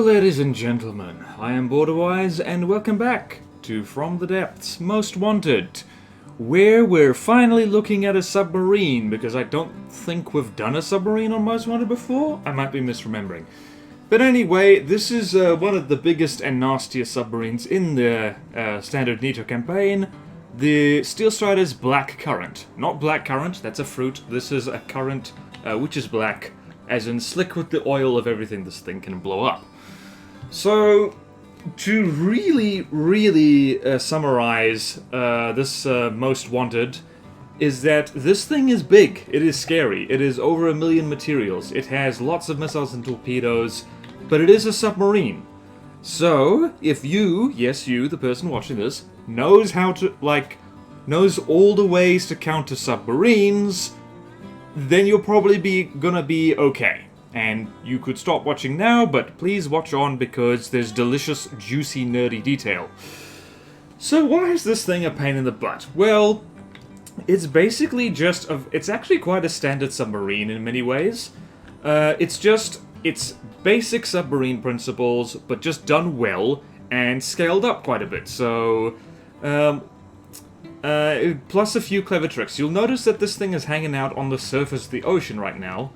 ladies and gentlemen, I am BorderWise, and welcome back to From the Depths Most Wanted, where we're finally looking at a submarine, because I don't think we've done a submarine on Most Wanted before. I might be misremembering. But anyway, this is one of the biggest and nastiest submarines in the standard NATO campaign, the Steel Strider's Black Current. Not Black Currant, that's a fruit. This is a current which is black, as in slick with the oil of everything this thing can blow up. So, to really summarize this Most Wanted, is that this thing is big, it is scary, it is over 1 million materials, it has lots of missiles and torpedoes, but it is a submarine. So, if you, yes you, the person watching this, knows how to, knows all the ways to counter submarines, then you'll probably gonna be okay. And you could stop watching now, but please watch on because there's delicious, juicy, nerdy detail. So why is this thing a pain in the butt? Well, it's basically just it's actually quite a standard submarine in many ways. It's basic submarine principles, but just done well and scaled up quite a bit. So, plus a few clever tricks. You'll notice that this thing is hanging out on the surface of the ocean right now.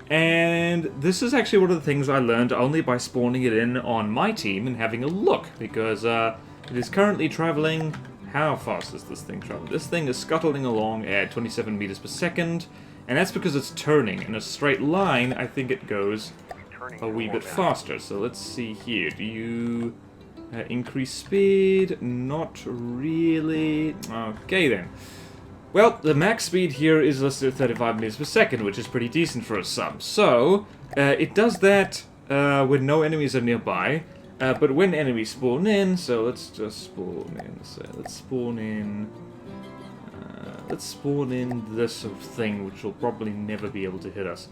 And this is actually one of the things I learned only by spawning it in on my team and having a look, because it is currently traveling. How fast is this thing traveling? This thing is scuttling along at 27 meters per second, and that's because it's turning. In a straight line, I think it goes a wee bit faster. So let's see here. Do you increase speed? Not really. Okay then. Well, the max speed here is listed at 35 meters per second, which is pretty decent for a sub. So, it does that when no enemies are nearby, but when enemies spawn in, so let's just spawn in, so let's spawn in this sort of thing, which will probably never be able to hit us.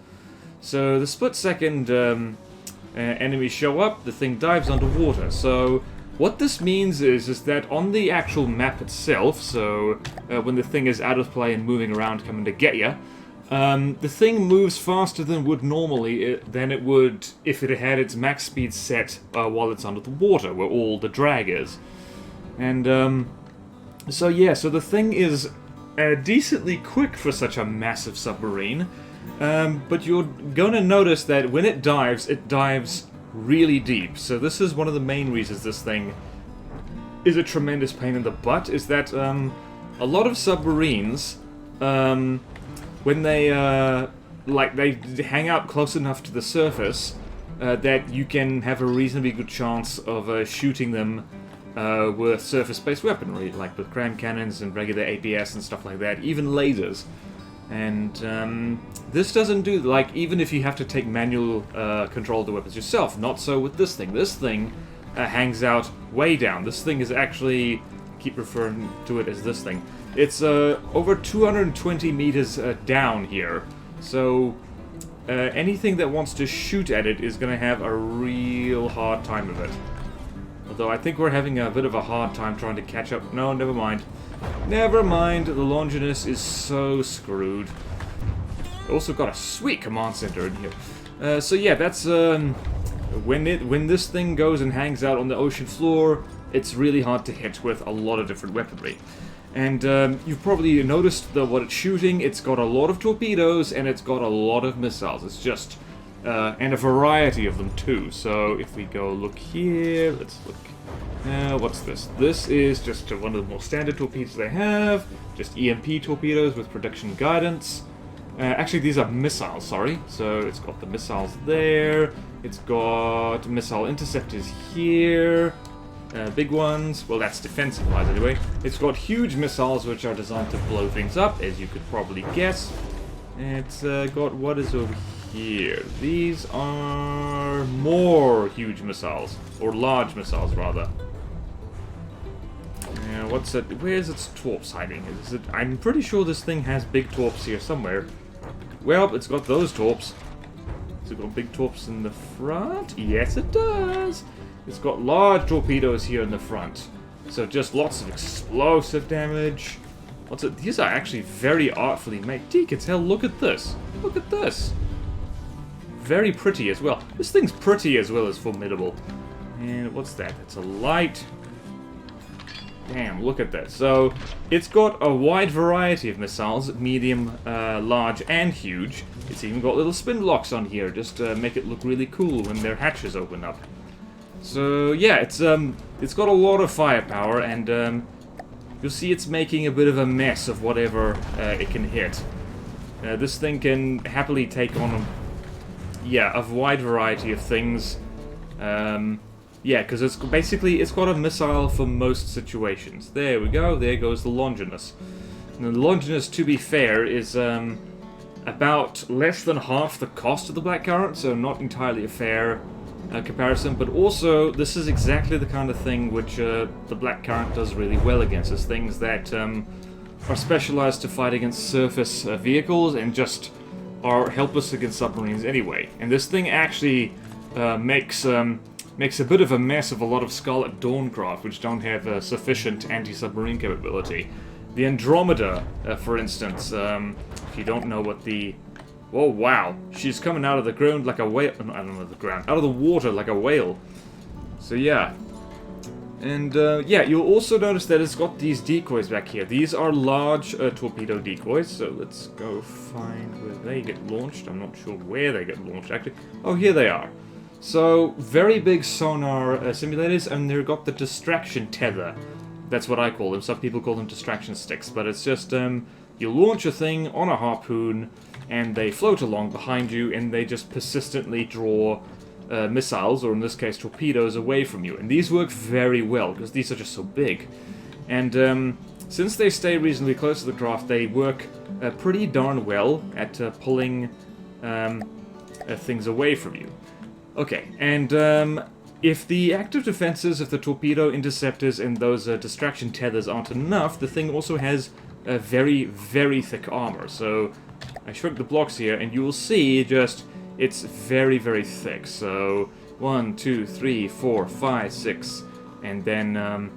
So, the split second enemies show up, the thing dives underwater, so what this means is that on the actual map itself, so when the thing is out of play and moving around coming to get you, the thing moves faster than it would if it had its max speed set while it's under the water, where all the drag is. And so the thing is decently quick for such a massive submarine, but you're gonna notice that when it dives really deep. So this is one of the main reasons this thing is a tremendous pain in the butt, is that a lot of submarines, when they hang out close enough to the surface that you can have a reasonably good chance of shooting them with surface-based weaponry, like with cram cannons and regular APS and stuff like that, even lasers. And this doesn't do, even if you have to take manual control of the weapons yourself, not so with this thing. This thing hangs out way down. This thing is actually, I keep referring to it as this thing. It's over 220 meters down here. So anything that wants to shoot at it is going to have a real hard time of it. Although I think we're having a bit of a hard time trying to catch up. No, never mind. Never mind, the Longinus is so screwed. Also got a sweet command center in here. So yeah, that's when this thing goes and hangs out on the ocean floor, it's really hard to hit with a lot of different weaponry. And you've probably noticed what it's shooting. It's got a lot of torpedoes and it's got a lot of missiles. It's just and a variety of them too. So if we go look here, let's look. What's this? This is just one of the more standard torpedoes they have. Just EMP torpedoes with production guidance. Actually, these are missiles, sorry. So it's got the missiles there. It's got missile interceptors here. Big ones. Well, that's defensive-wise anyway. It's got huge missiles which are designed to blow things up, as you could probably guess. It's got what is over here. These are more huge missiles. Or large missiles, rather. What's it? Where's its torps hiding? I'm pretty sure this thing has big torps here somewhere. Well, it's got those torps. Has it got big torps in the front? Yes, it does. It's got large torpedoes here in the front. So just lots of explosive damage. These are actually very artfully made. Deacons, hell, look at this. Look at this. very pretty as well. This thing's pretty as well as formidable. And what's that? It's a light. Damn, look at that. So, it's got a wide variety of missiles, medium, large, and huge. It's even got little spin blocks on here, just to make it look really cool when their hatches open up. So, yeah, it's got a lot of firepower, and you'll see it's making a bit of a mess of whatever it can hit. This thing can happily take on, a wide variety of things. Yeah, because it's got a missile for most situations. There we go, there goes the Longinus. And the Longinus, to be fair, is about less than half the cost of the Blackcurrant, so not entirely a fair comparison, but also this is exactly the kind of thing which the Blackcurrant does really well against. It's things that are specialized to fight against surface vehicles and just are helpless against submarines anyway. And this thing actually makes a bit of a mess of a lot of Scarlet Dawn craft, which don't have sufficient anti-submarine capability. The Andromeda, for instance, if you don't know what the... Oh, wow. She's coming out of the ground like a whale. I don't know the ground. Out of the water like a whale. So, yeah. And, yeah, you'll also notice that it's got these decoys back here. These are large torpedo decoys, so let's go find where they get launched. I'm not sure where they get launched, actually. Oh, here they are. So, very big sonar simulators, and they've got the distraction tether. That's what I call them. Some people call them distraction sticks, but it's just, you launch a thing on a harpoon, and they float along behind you, and they just persistently draw missiles, or in this case torpedoes, away from you. And these work very well, because these are just so big. And since they stay reasonably close to the craft, they work pretty darn well at pulling things away from you. Okay, and if the active defenses of the torpedo interceptors and those distraction tethers aren't enough, the thing also has a very, very thick armor. So I shrunk the blocks here, and you will see just it's very, very thick. So 1, 2, 3, 4, 5, 6, and then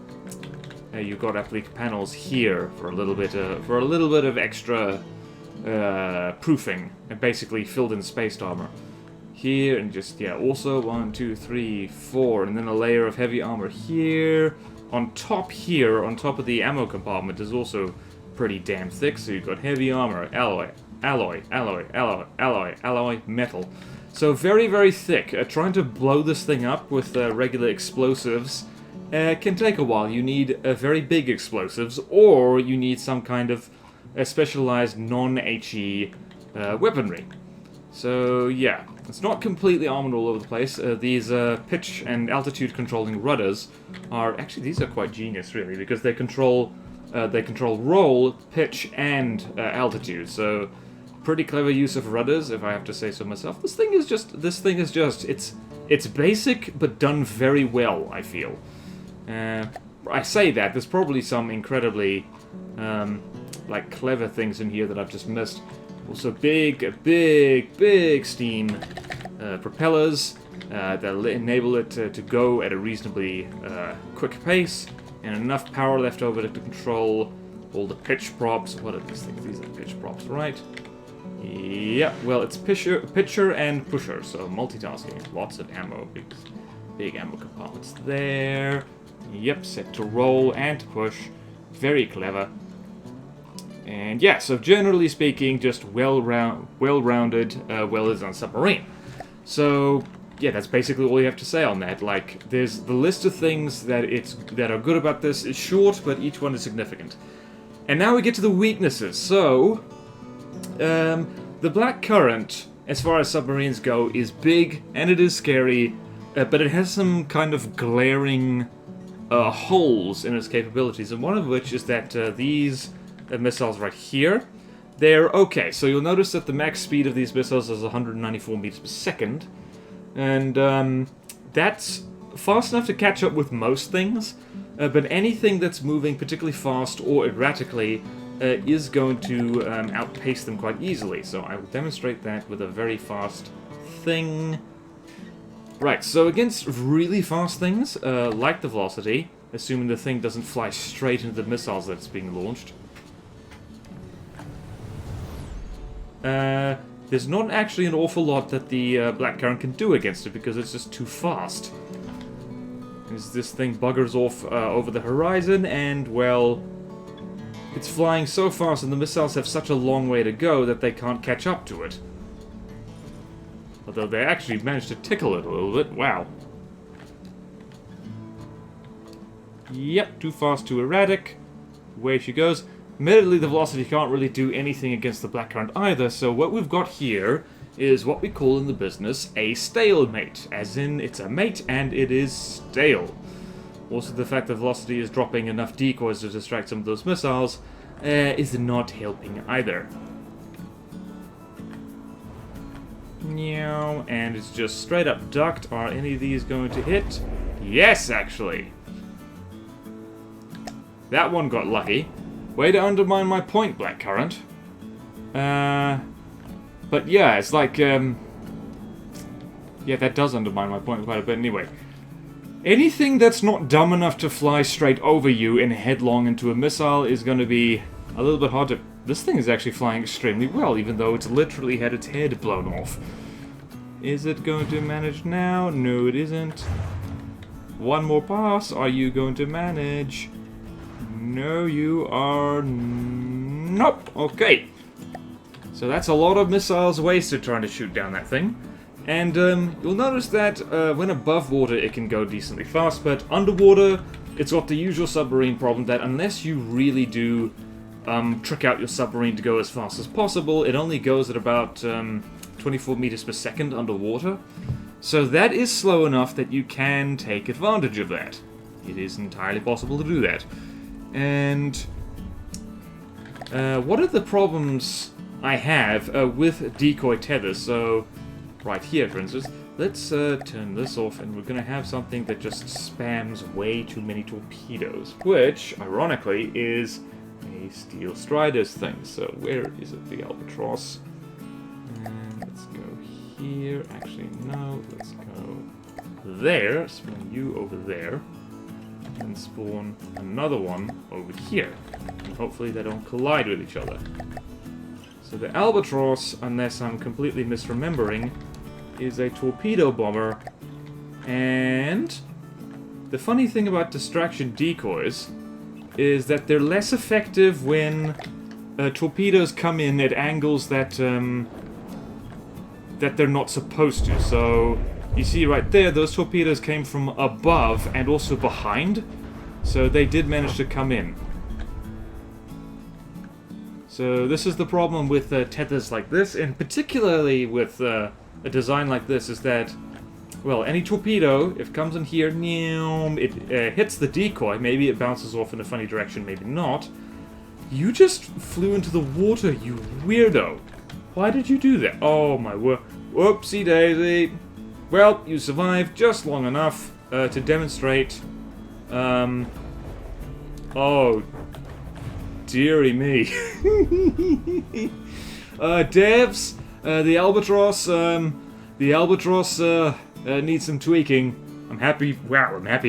you've got applique panels here for a little bit of extra proofing, and basically filled in spaced armor. Here, and just, yeah, also 1, 2, 3, 4, and then a layer of heavy armor here. On top here, on top of the ammo compartment, is also pretty damn thick, so you've got heavy armor, alloy, metal. So very, very thick. Trying to blow this thing up with regular explosives can take a while. You need very big explosives, or you need some kind of specialized non-HE weaponry. So, yeah, it's not completely armored all over the place. These pitch and altitude controlling rudders are... Actually, these are quite genius, really, because they control roll, pitch, and altitude. So, pretty clever use of rudders, if I have to say so myself. This thing is just... It's basic, but done very well, I feel. I say that. There's probably some incredibly, clever things in here that I've just missed. Also big steam propellers that'll enable it to go at a reasonably quick pace, and enough power left over to control all the pitch props. What are these things? These are pitch props, right? Yeah, well, it's pitcher and pusher, so multitasking. Lots of ammo, big ammo compartments there. Yep, set to roll and to push. Very clever. And yeah, so generally speaking, just well-rounded, well-designed submarine. So yeah, that's basically all you have to say on that. Like, there's the list of things that are good about this is short, but each one is significant. And now we get to the weaknesses. So the Blackcurrant, as far as submarines go, is big and it is scary, but it has some kind of glaring holes in its capabilities, and one of which is that these missiles right here, they're okay. So you'll notice that the max speed of these missiles is 194 meters per second, and that's fast enough to catch up with most things, but anything that's moving particularly fast or erratically is going to outpace them quite easily. So I will demonstrate that with a very fast thing. Right, so against really fast things, like the Velocity, assuming the thing doesn't fly straight into the missiles that's being launched, there's not actually an awful lot that the blackcurrant can do against it because it's just too fast. As this thing buggers off over the horizon, and, well, it's flying so fast and the missiles have such a long way to go that they can't catch up to it. Although they actually managed to tickle it a little bit. Wow. Yep, too fast, too erratic. Away she goes. Admittedly, the velocity can't really do anything against the blackcurrant either, so what we've got here is what we call in the business a stalemate. As in, it's a mate and it is stale. Also, the fact that velocity is dropping enough decoys to distract some of those missiles is not helping either. Meow, and it's just straight up ducked. Are any of these going to hit? Yes, actually. That one got lucky. Way to undermine my point, blackcurrant. But yeah, it's like, yeah, that does undermine my point quite a bit anyway. Anything that's not dumb enough to fly straight over you and headlong into a missile is going to be a little bit hard to... This thing is actually flying extremely well, even though it's literally had its head blown off. Is it going to manage now? No, it isn't. One more pass. Are you going to manage? No, you are... Nope. Okay. So that's a lot of missiles wasted trying to shoot down that thing. And you'll notice that when above water it can go decently fast, but underwater it's got the usual submarine problem that unless you really do trick out your submarine to go as fast as possible, it only goes at about 24 meters per second underwater. So that is slow enough that you can take advantage of that. It is entirely possible to do that. And what are the problems I have with decoy tethers? So right here, for instance, let's turn this off, and we're going to have something that just spams way too many torpedoes, which, ironically, is a Steel Strider's thing. So where is it, the Albatross? And let's go here. Actually, no, let's go there. Spawn you over there. And spawn another one over here. And hopefully they don't collide with each other. So the Albatross, unless I'm completely misremembering, is a torpedo bomber. And the funny thing about distraction decoys is that they're less effective when torpedoes come in at angles that that they're not supposed to. So you see right there, those torpedoes came from above and also behind, so they did manage to come in. So this is the problem with tethers like this, and particularly with a design like this, is that, well, any torpedo, if it comes in here, it hits the decoy, maybe it bounces off in a funny direction, maybe not. You just flew into the water, you weirdo. Why did you do that? Oh my word. Whoopsie daisy. Well, you survived just long enough to demonstrate... oh, dearie me. Devs, the Albatross needs some tweaking. I'm happy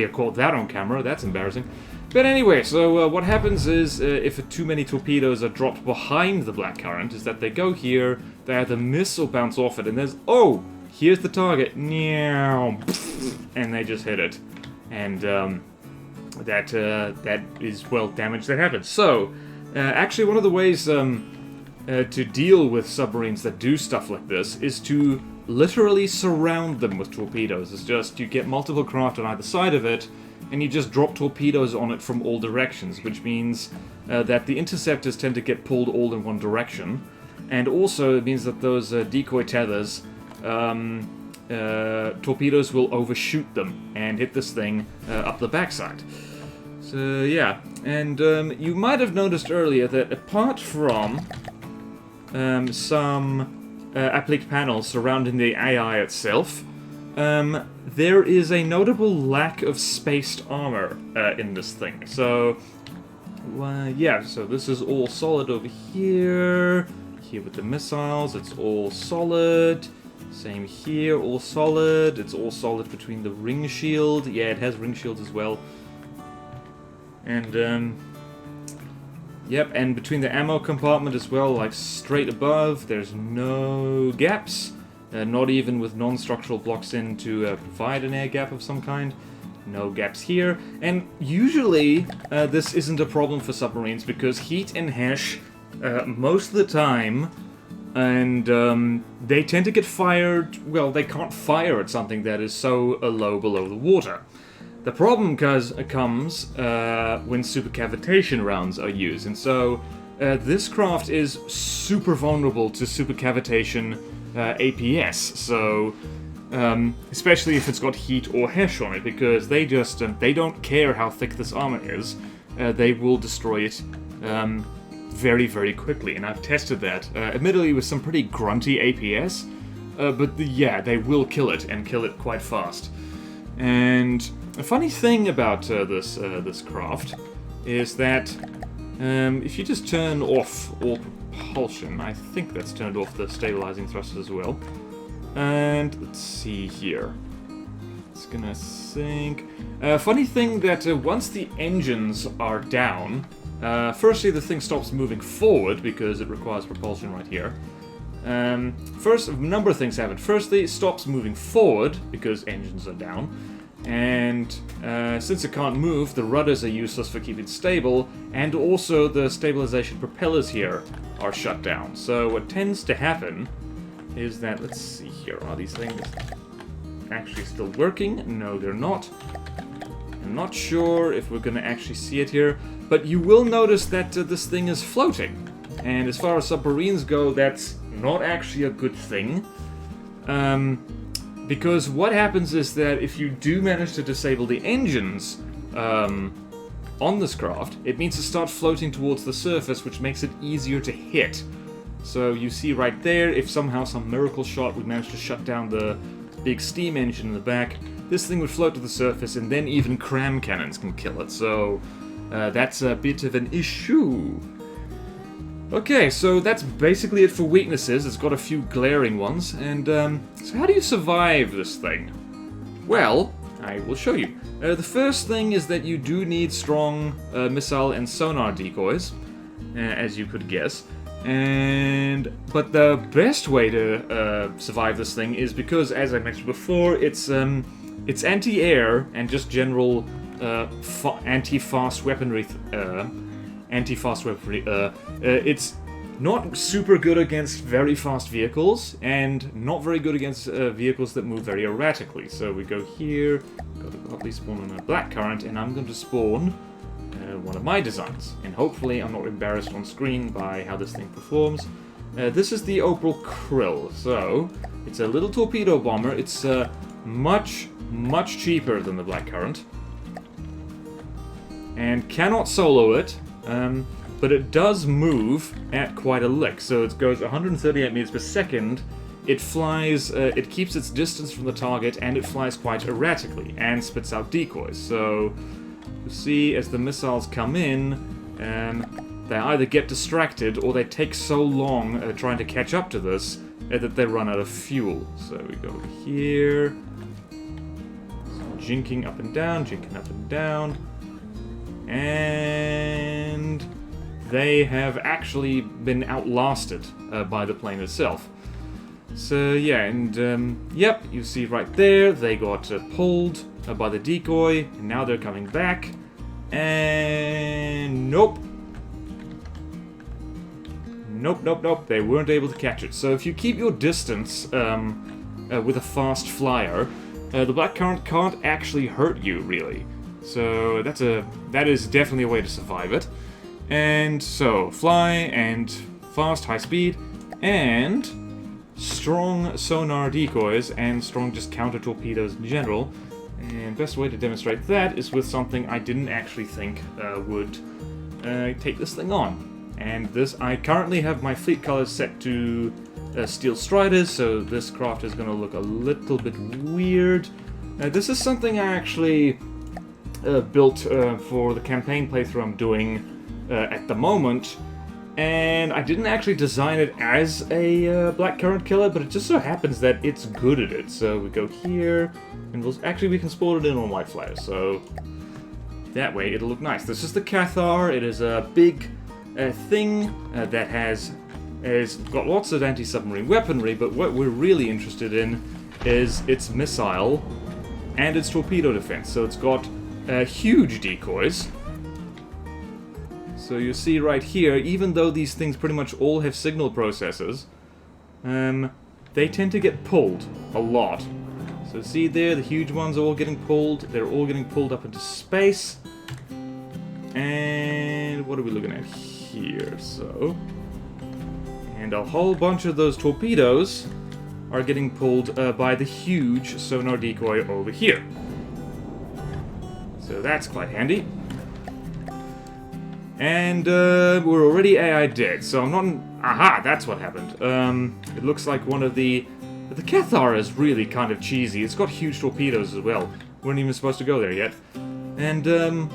I caught that on camera. That's embarrassing. But anyway, so what happens is, if too many torpedoes are dropped behind the blackcurrant, is that they go here, they either miss or bounce off it, and there's, oh, here's the target, and they just hit it. And that is, well, damage that happens. So, actually one of the ways to deal with submarines that do stuff like this is to literally surround them with torpedoes. It's just, you get multiple craft on either side of it, and you just drop torpedoes on it from all directions, which means that the interceptors tend to get pulled all in one direction, and also it means that those decoy tethers, torpedoes will overshoot them and hit this thing up the backside. So yeah, and you might have noticed earlier that apart from some applique panels surrounding the AI itself, there is a notable lack of spaced armor in this thing. So, yeah, so this is all solid over here. Here with the missiles, it's all solid. Same here, all solid. It's all solid between the ring shield. Yeah, it has ring shields as well. And, Yep, and between the ammo compartment as well, like straight above, there's no gaps. Not even with non-structural blocks in to provide an air gap of some kind. No gaps here. And usually, this isn't a problem for submarines because heat and hash most of the time, and they tend to get fired. Well, they can't fire at something that is so low below the water. The problem comes when supercavitation rounds are used, and so this craft is super vulnerable to supercavitation APS, so especially if it's got heat or hash on it, because they just they don't care how thick this armor is, they will destroy it very, very quickly, and I've tested that, admittedly with some pretty grunty APS, but yeah, they will kill it, and kill it quite fast. And a funny thing about this craft is that if you just turn off all propulsion, I think that's turned off the stabilizing thrusters as well. And let's see here. It's gonna sink. Funny thing that once the engines are down, firstly the thing stops moving forward because it requires propulsion right here. First, a number of things happen. Firstly, it stops moving forward because engines are down. And since it can't move, the rudders are useless for keeping it stable, and also the stabilization propellers here are shut down. So what tends to happen is that, let's see here, are these things actually still working? No, they're not. I'm not sure if we're going to actually see it here, but you will notice that this thing is floating. And as far as submarines go, that's not actually a good thing. Because what happens is that if you do manage to disable the engines on this craft, it means to start floating towards the surface, which makes it easier to hit. So you see right there, if somehow some miracle shot we managed to shut down the big steam engine in the back, this thing would float to the surface, and then even cram cannons can kill it. So that's a bit of an issue. Okay, so that's basically it for weaknesses. It's got a few glaring ones, and so how do you survive this thing? Well, I will show you. The first thing is that you do need strong missile and sonar decoys, as you could guess. But the best way to survive this thing is because, as I mentioned before, it's anti-air and just general anti-fast weaponry. It's not super good against very fast vehicles, and not very good against vehicles that move very erratically. So we go here, got to probably spawn on a blackcurrant, and I'm going to spawn one of my designs. And hopefully I'm not embarrassed on screen by how this thing performs. This is the Opal Krill. So it's a little torpedo bomber. It's much, much cheaper than the blackcurrant, and cannot solo it. But it does move at quite a lick, so it goes 138 meters per second. It flies, it keeps its distance from the target, and it flies quite erratically, and spits out decoys. So, you see, as the missiles come in, they either get distracted, or they take so long trying to catch up to this, that they run out of fuel. So we go over here, jinking up and down, and they have actually been outlasted by the plane itself. So yeah, and yep, you see right there, they got pulled by the decoy, and now they're coming back, and nope, they weren't able to catch it. So if you keep your distance with a fast flyer, the blackcurrant can't actually hurt you, really. So that is definitely a way to survive it. And so, fly, and fast, high speed, and strong sonar decoys, and strong just counter torpedoes in general. And best way to demonstrate that is with something I didn't actually think would take this thing on. And I currently have my fleet colors set to Steel Striders, so this craft is going to look a little bit weird. This is something I actually built for the campaign playthrough I'm doing at the moment, and I didn't actually design it as a blackcurrant killer, but it just so happens that it's good at it. So we go here, and we can spawn it in on white flares, so that way it'll look nice. This is the Cathar. It is a big thing that has got lots of anti-submarine weaponry, but what we're really interested in is its missile and its torpedo defense. So it's got huge decoys. So you see right here, even though these things pretty much all have signal processors, they tend to get pulled a lot. So see there, the huge ones are all getting pulled. They're all getting pulled up into space. And what are we looking at here? So, and a whole bunch of those torpedoes are getting pulled by the huge sonar decoy over here. So that's quite handy. And we're already AI dead, so I'm not... Aha, that's what happened. It looks like one of the Cathar is really kind of cheesy. It's got huge torpedoes as well. We weren't even supposed to go there yet. And,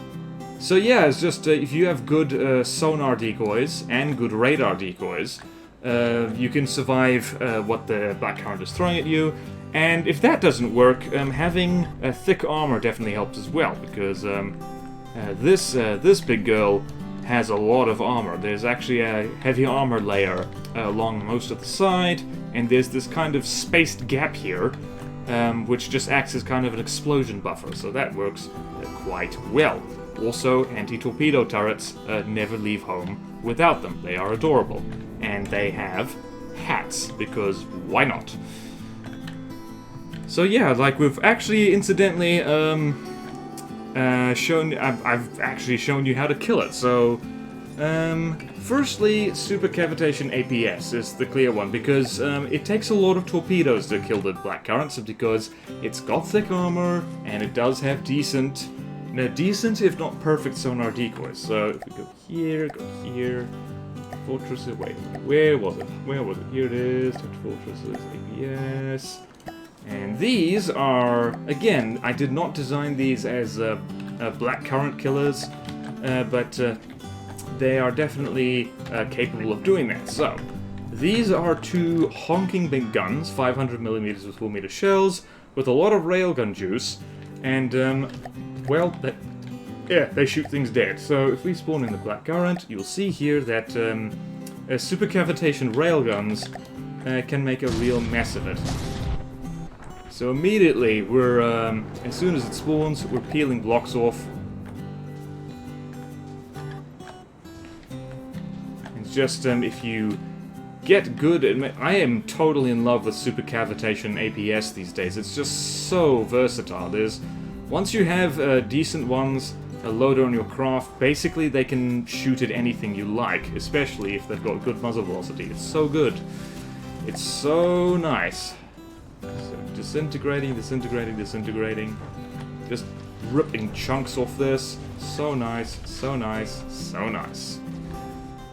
so yeah, it's just, if you have good sonar decoys and good radar decoys, you can survive what the Black Current is throwing at you. And if that doesn't work, having thick armor definitely helps as well, because this big girl has a lot of armor. There's actually a heavy armor layer along most of the side, and there's this kind of spaced gap here, which just acts as kind of an explosion buffer, so that works quite well. Also, anti-torpedo turrets never leave home without them. They are adorable. And they have hats, because why not? So yeah, like we've actually incidentally I've actually shown you how to kill it. So, firstly, supercavitation APS is the clear one, because it takes a lot of torpedoes to kill the Black Currents, because it's got thick armor, and it does have decent if not perfect sonar decoys. So if we go here, Fortress, wait, where was it? Here it is, touch fortresses, APS. And these are, again, I did not design these as Black Current killers, but they are definitely capable of doing that. So, these are two honking big guns, 500mm with 4-meter shells, with a lot of railgun juice, and, well, they shoot things dead. So, if we spawn in the Black Current, you'll see here that supercavitation railguns can make a real mess of it. So immediately, we're, as soon as it spawns, we're peeling blocks off. It's just, if you get good at... I am totally in love with supercavitation APS these days. It's just so versatile. Once you have decent ones, a loader on your craft, basically they can shoot at anything you like, especially if they've got good muzzle velocity. It's so good. It's so nice. So disintegrating. Just ripping chunks off this. So nice.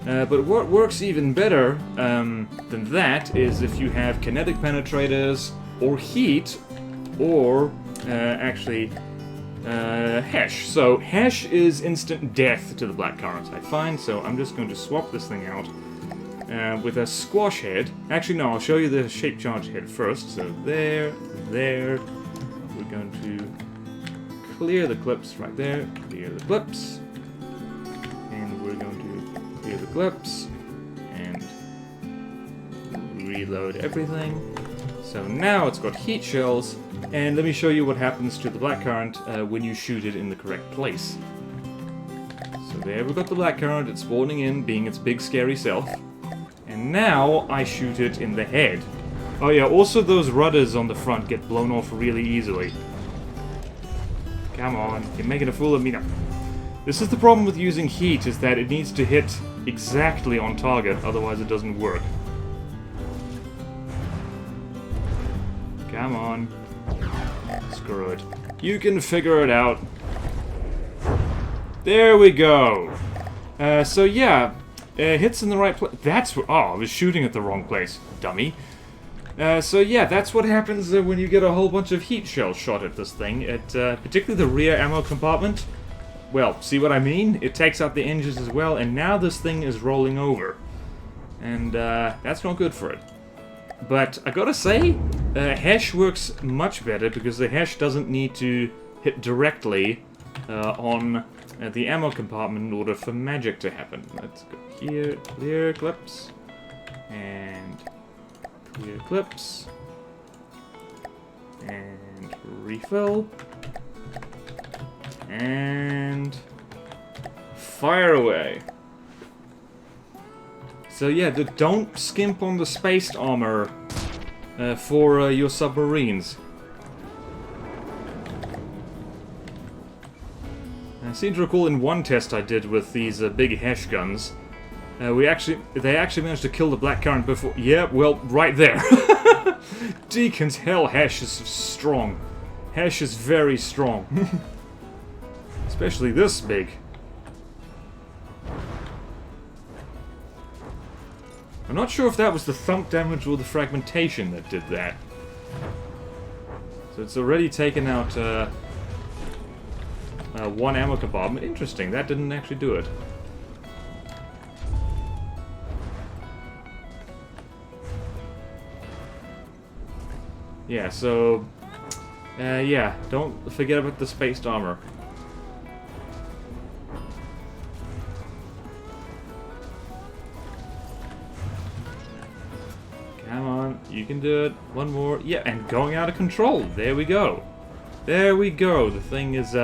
But what works even better than that is if you have kinetic penetrators, or heat, or Hesh. So Hesh is instant death to the Black Current, I find, so I'm just going to swap this thing out with a squash head. Actually, no, I'll show you the shape charge head first. So there. We're going to clear the clips right there. Clear the clips. And we're going to clear the clips. And reload everything. So now it's got heat shells. And let me show you what happens to the Black Current when you shoot it in the correct place. So there we've got the Black Current. It's spawning in, being its big scary self. And now I shoot it in the head. Oh yeah, also those rudders on the front get blown off really easily. Come on, you're making a fool of me now. This is the problem with using heat, is that it needs to hit exactly on target, otherwise it doesn't work. Come on. Screw it. You can figure it out. There we go. So yeah, hits in the right place. That's what... Oh, I was shooting at the wrong place, dummy. So yeah, that's what happens when you get a whole bunch of heat shells shot at this thing. Particularly the rear ammo compartment. Well, see what I mean? It takes out the engines as well, and now this thing is rolling over. And that's not good for it. But I gotta say, Hesh works much better, because the Hesh doesn't need to hit directly on the ammo compartment in order for magic to happen. Let's go here, clear clips, and clear clips, and refill, and fire away. So yeah, don't skimp on the spaced armor for your submarines. I seem to recall in one test I did with these big Hesh guns, they actually managed to kill the blackcurrant before. Yeah, well, right there. Deacon's hell, Hesh is strong. Hesh is very strong, especially this big. I'm not sure if that was the thump damage or the fragmentation that did that. So it's already taken out one ammo compartment. Interesting, that didn't actually do it. Yeah, so... yeah, don't forget about the spaced armor. Come on, you can do it. One more. Yeah, and going out of control. There we go. There we go. The thing is,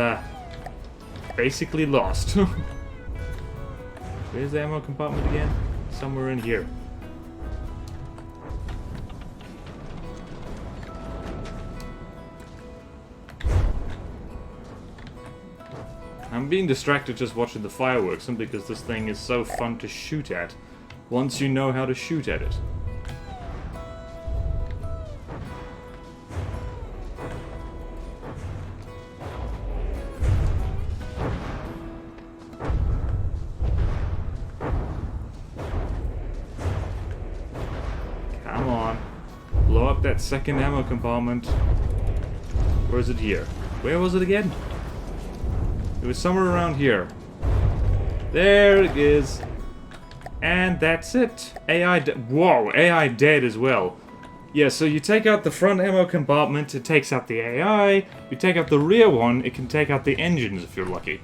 basically lost. Where's the ammo compartment again? Somewhere in here. I'm being distracted just watching the fireworks simply because this thing is so fun to shoot at once you know how to shoot at it. Come on. Blow up that second ammo compartment. Where is it here? Where was it again? It was somewhere around here. There it is. And that's it. AI whoa, AI dead as well. Yeah, so you take out the front ammo compartment, it takes out the AI. You take out the rear one, it can take out the engines if you're lucky.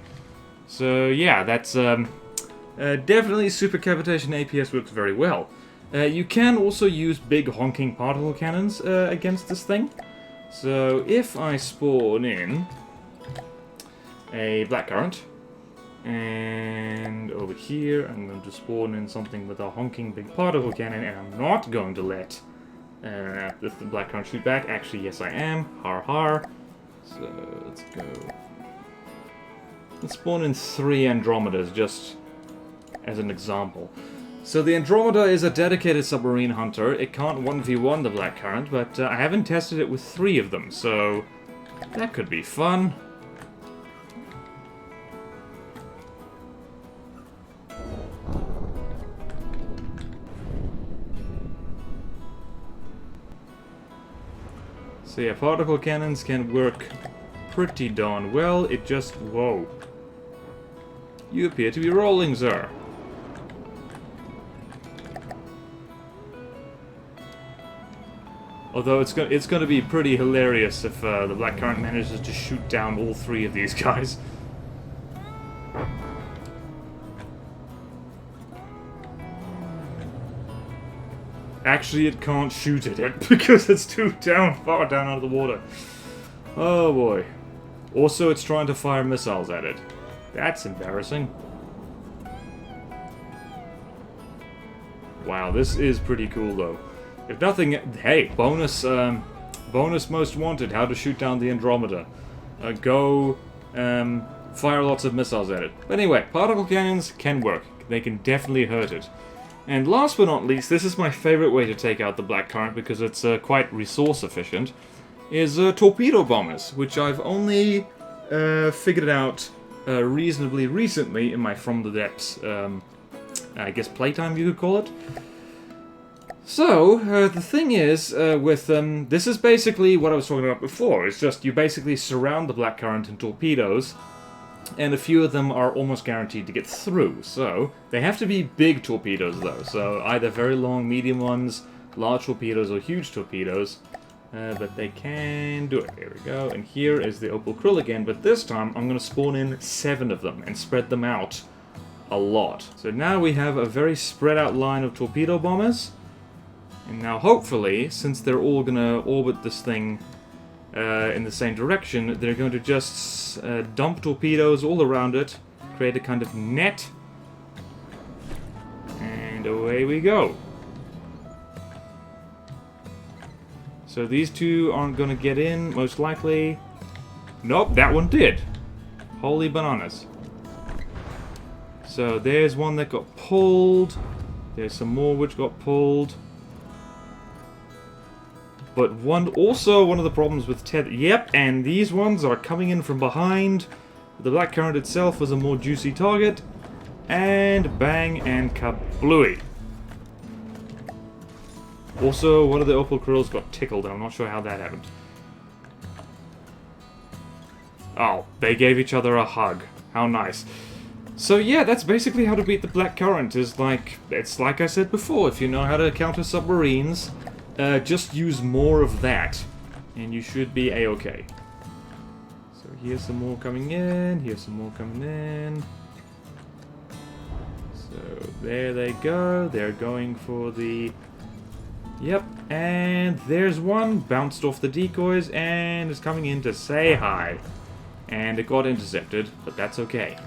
So yeah, that's definitely Super Cavitation APS works very well. You can also use big honking particle cannons against this thing. So if I spawn in a blackcurrant, and over here I'm going to spawn in something with a honking big particle cannon, and I'm not going to let the blackcurrant shoot back. Actually, yes I am. Har har. So let's go. Let's spawn in 3 Andromedas just as an example. So the Andromeda is a dedicated submarine hunter. It can't 1v1 the blackcurrant, but I haven't tested it with 3 of them, so that could be fun. So yeah, particle cannons can work pretty darn well. It just... whoa. You appear to be rolling, sir. Although it's going to be pretty hilarious if the blackcurrant manages to shoot down all 3 of these guys. Actually, it can't shoot at it because it's too far down out of the water. Oh boy. Also, it's trying to fire missiles at it. That's embarrassing. Wow, this is pretty cool though. If nothing, hey, bonus most wanted, how to shoot down the Andromeda. Go fire lots of missiles at it. But anyway, particle cannons can work. They can definitely hurt it. And last but not least, this is my favorite way to take out the blackcurrant because it's quite resource efficient, is torpedo bombers, which I've only figured out reasonably recently in my From the Depths, I guess playtime you could call it. So, the thing is, with this is basically what I was talking about before. It's just you basically surround the blackcurrant in torpedoes, and a few of them are almost guaranteed to get through. So, they have to be big torpedoes though, so either very long, medium ones, large torpedoes, or huge torpedoes. But they can do it. There we go. And here is the opal krill again, but this time I'm going to spawn in 7 of them and spread them out a lot. So now we have a very spread out line of torpedo bombers. And now hopefully, since they're all going to orbit this thing in the same direction, they're going to just dump torpedoes all around it, create a kind of net, and away we go. So these 2 aren't going to get in, most likely. Nope, that one did. Holy bananas. So there's one that got pulled. There's some more which got pulled. But one of the problems with tether... Yep, and these ones are coming in from behind. The blackcurrant itself was a more juicy target. And bang and kablooey. Also, one of the opal krills got tickled, and I'm not sure how that happened. Oh, they gave each other a hug. How nice. So yeah, that's basically how to beat the blackcurrant. It's like I said before, if you know how to counter submarines, just use more of that, and you should be a-okay. So here's some more coming in, here's some more coming in. So there they go, they're going for the... Yep, and there's one, bounced off the decoys, and is coming in to say hi. And it got intercepted, but that's okay.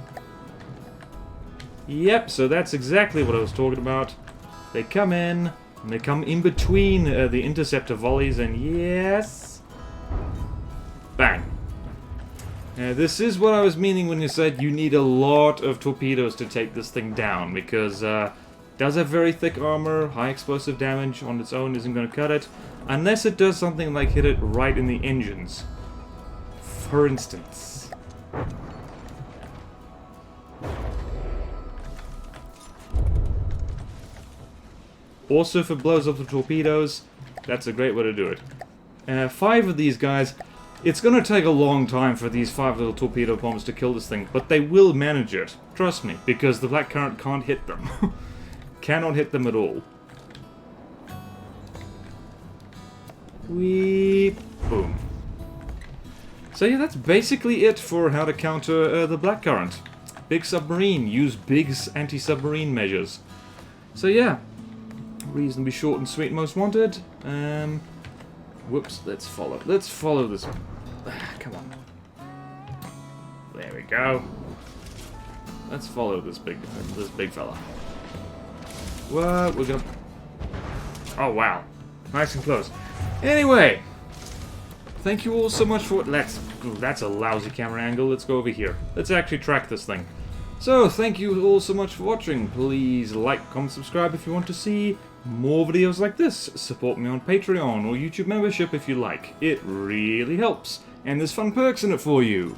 Yep, so that's exactly what I was talking about. They come in, and they come in between the interceptor volleys, and yes... Bang. This is what I was meaning when you said you need a lot of torpedoes to take this thing down, because... does have very thick armor, high explosive damage on its own isn't going to cut it, unless it does something like hit it right in the engines. For instance. Also, if it blows up the torpedoes, that's a great way to do it. 5 of these guys, it's going to take a long time for these 5 little torpedo bombs to kill this thing, but they will manage it. Trust me, because the blackcurrant can't hit them. Cannot hit them at all. Whee! Boom. So yeah, that's basically it for how to counter the blackcurrant. Big submarine. Use big anti-submarine measures. So yeah, reasonably short and sweet, most wanted. Whoops, let's follow this. Come on. There we go. Let's follow this big fella. What? We're gonna... Oh, wow. Nice and close. Anyway. Thank you all so much for... That's a lousy camera angle. Let's go over here. Let's actually track this thing. So, thank you all so much for watching. Please like, comment, subscribe if you want to see more videos like this. Support me on Patreon or YouTube membership if you like. It really helps. And there's fun perks in it for you.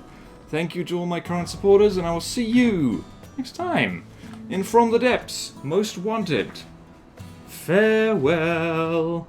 Thank you to all my current supporters, and I will see you next time. In From the Depths, Most Wanted. Farewell.